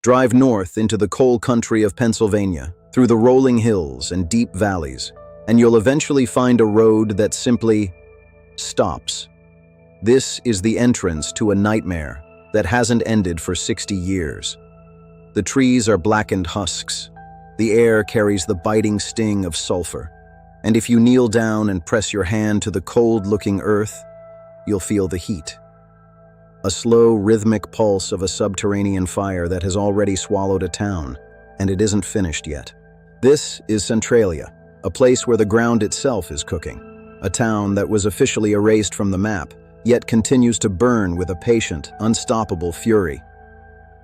Drive north into the coal country of Pennsylvania, through the rolling hills and deep valleys, and you'll eventually find a road that simply stops. This is the entrance to a nightmare that hasn't ended for 60 years. The trees are blackened husks. The air carries the biting sting of sulfur. And if you kneel down and press your hand to the cold-looking earth, you'll feel the heat. A slow, rhythmic pulse of a subterranean fire that has already swallowed a town, and it isn't finished yet. This is Centralia, a place where the ground itself is cooking. A town that was officially erased from the map, yet continues to burn with a patient, unstoppable fury.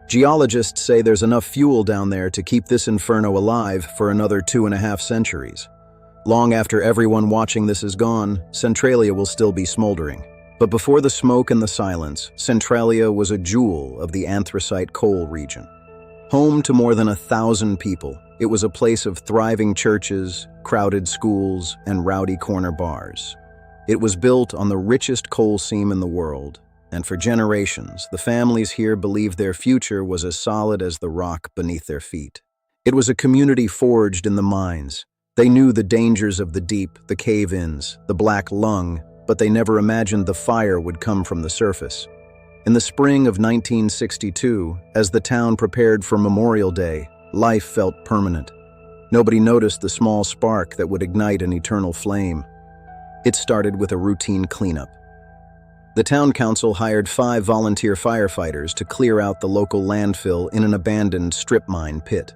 Geologists say there's enough fuel down there to keep this inferno alive for another 2.5 centuries. Long after everyone watching this is gone, Centralia will still be smoldering. But before the smoke and the silence, Centralia was a jewel of the anthracite coal region. Home to more than 1,000 people, it was a place of thriving churches, crowded schools, and rowdy corner bars. It was built on the richest coal seam in the world, and for generations, the families here believed their future was as solid as the rock beneath their feet. It was a community forged in the mines. They knew the dangers of the deep, the cave-ins, the black lung, but they never imagined the fire would come from the surface. In the spring of 1962, as the town prepared for Memorial Day, life felt permanent. Nobody noticed the small spark that would ignite an eternal flame. It started with a routine cleanup. The town council hired 5 volunteer firefighters to clear out the local landfill in an abandoned strip mine pit.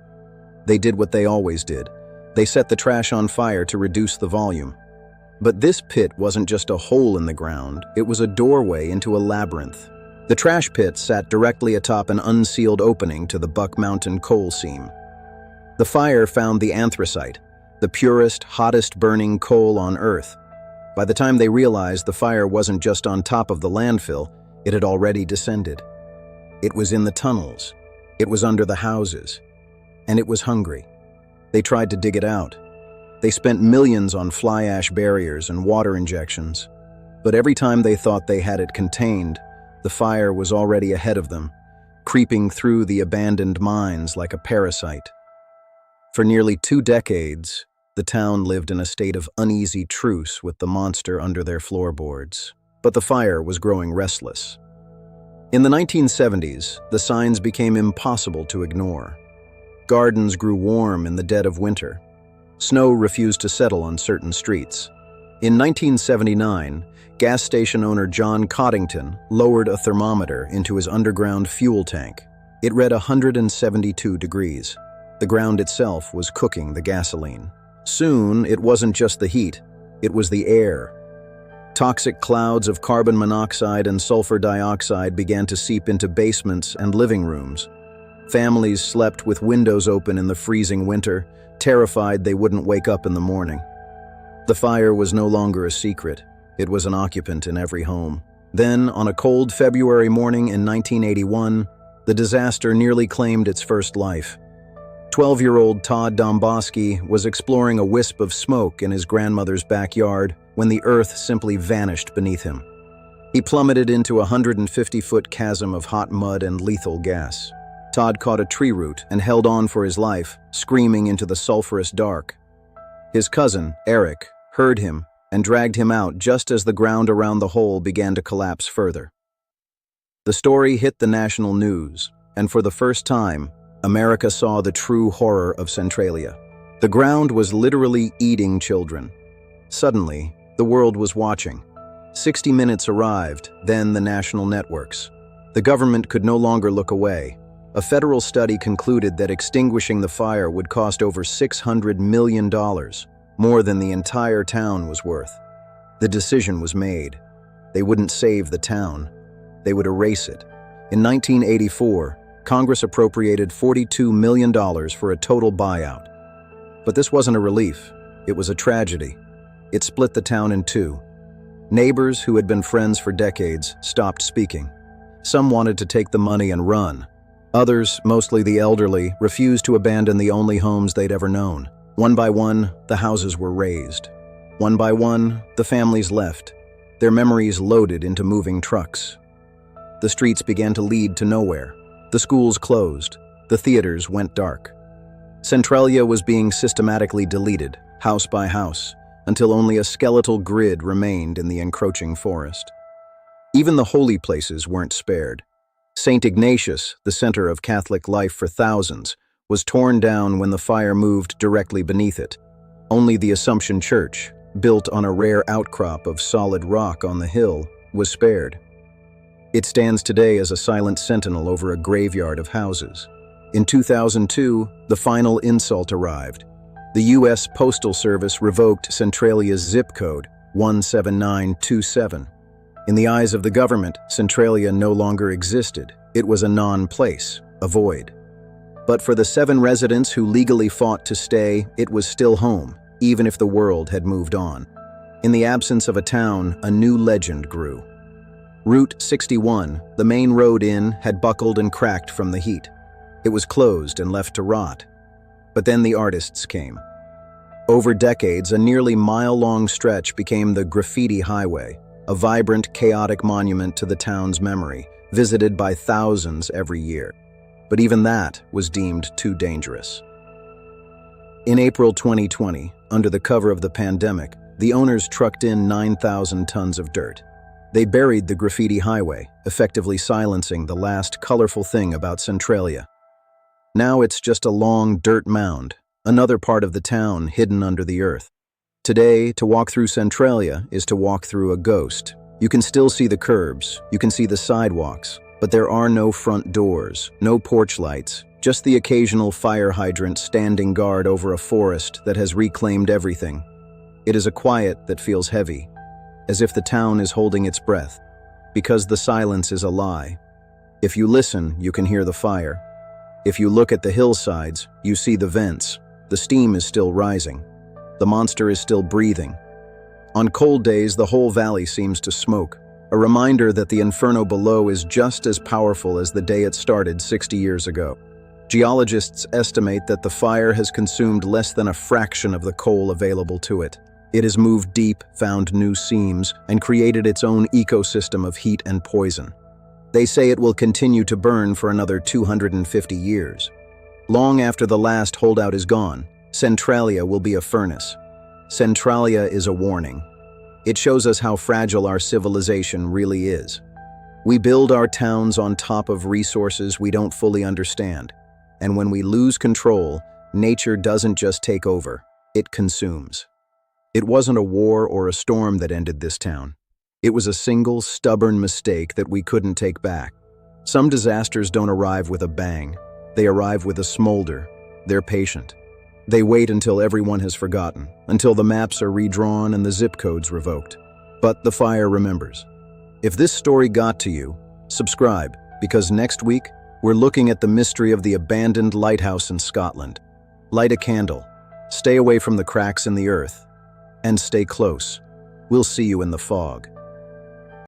They did what they always did. They set the trash on fire to reduce the volume. But this pit wasn't just a hole in the ground, it was a doorway into a labyrinth. The trash pit sat directly atop an unsealed opening to the Buck Mountain coal seam. The fire found the anthracite, the purest, hottest burning coal on Earth. By the time they realized the fire wasn't just on top of the landfill, it had already descended. It was in the tunnels, it was under the houses, and it was hungry. They tried to dig it out. They spent millions on fly ash barriers and water injections. But every time they thought they had it contained, the fire was already ahead of them, creeping through the abandoned mines like a parasite. For nearly 2 decades, the town lived in a state of uneasy truce with the monster under their floorboards. But the fire was growing restless. In the 1970s, the signs became impossible to ignore. Gardens grew warm in the dead of winter. Snow refused to settle on certain streets. In 1979, gas station owner John Coddington lowered a thermometer into his underground fuel tank. It read 172 degrees. The ground itself was cooking the gasoline. Soon, it wasn't just the heat, it was the air. Toxic clouds of carbon monoxide and sulfur dioxide began to seep into basements and living rooms. Families slept with windows open in the freezing winter, terrified they wouldn't wake up in the morning. The fire was no longer a secret. It was an occupant in every home. Then, on a cold February morning in 1981, the disaster nearly claimed its first life. 12-year-old Todd Domboski was exploring a wisp of smoke in his grandmother's backyard when the earth simply vanished beneath him. He plummeted into a 150-foot chasm of hot mud and lethal gas. Todd caught a tree root and held on for his life, screaming into the sulphurous dark. His cousin, Eric, heard him and dragged him out just as the ground around the hole began to collapse further. The story hit the national news, and for the first time, America saw the true horror of Centralia. The ground was literally eating children. Suddenly, the world was watching. 60 Minutes arrived, then the national networks. The government could no longer look away. A federal study concluded that extinguishing the fire would cost over $600 million, more than the entire town was worth. The decision was made. They wouldn't save the town. They would erase it. In 1984, Congress appropriated $42 million for a total buyout. But this wasn't a relief. It was a tragedy. It split the town in two. Neighbors who had been friends for decades stopped speaking. Some wanted to take the money and run. Others, mostly the elderly, refused to abandon the only homes they'd ever known. One by one, the houses were razed. One by one, the families left, their memories loaded into moving trucks. The streets began to lead to nowhere. The schools closed. the theaters went dark. Centralia was being systematically deleted, house by house, until only a skeletal grid remained in the encroaching forest. Even the holy places weren't spared. St. Ignatius, the center of Catholic life for thousands, was torn down when the fire moved directly beneath it. Only the Assumption Church, built on a rare outcrop of solid rock on the hill, was spared. It stands today as a silent sentinel over a graveyard of houses. In 2002, the final insult arrived. The U.S. Postal Service revoked Centralia's zip code, 17927. In the eyes of the government, Centralia no longer existed. It was a non-place, a void. But for the 7 residents who legally fought to stay, it was still home, even if the world had moved on. In the absence of a town, a new legend grew. Route 61, the main road in, had buckled and cracked from the heat. It was closed and left to rot. But then the artists came. Over decades, a nearly mile-long stretch became the Graffiti Highway, a vibrant, chaotic monument to the town's memory, visited by thousands every year. But even that was deemed too dangerous. In April 2020, under the cover of the pandemic, the owners trucked in 9,000 tons of dirt. They buried the Graffiti Highway, effectively silencing the last colorful thing about Centralia. Now it's just a long dirt mound, another part of the town hidden under the earth. Today, to walk through Centralia is to walk through a ghost. You can still see the curbs, you can see the sidewalks, but there are no front doors, no porch lights, just the occasional fire hydrant standing guard over a forest that has reclaimed everything. It is a quiet that feels heavy, as if the town is holding its breath, because the silence is a lie. If you listen, you can hear the fire. If you look at the hillsides, you see the vents. The steam is still rising. The monster is still breathing. On cold days, the whole valley seems to smoke, a reminder that the inferno below is just as powerful as the day it started 60 years ago. Geologists estimate that the fire has consumed less than a fraction of the coal available to it. It has moved deep, found new seams, and created its own ecosystem of heat and poison. They say it will continue to burn for another 250 years. Long after the last holdout is gone, Centralia will be a furnace. Centralia is a warning. It shows us how fragile our civilization really is. We build our towns on top of resources we don't fully understand. And when we lose control, nature doesn't just take over, it consumes. It wasn't a war or a storm that ended this town. It was a single, stubborn mistake that we couldn't take back. Some disasters don't arrive with a bang. They arrive with a smolder. They're patient. They wait until everyone has forgotten, until the maps are redrawn and the zip codes revoked. But the fire remembers. If this story got to you, subscribe, because next week, we're looking at the mystery of the abandoned lighthouse in Scotland. Light a candle, stay away from the cracks in the earth, and stay close. We'll see you in the fog.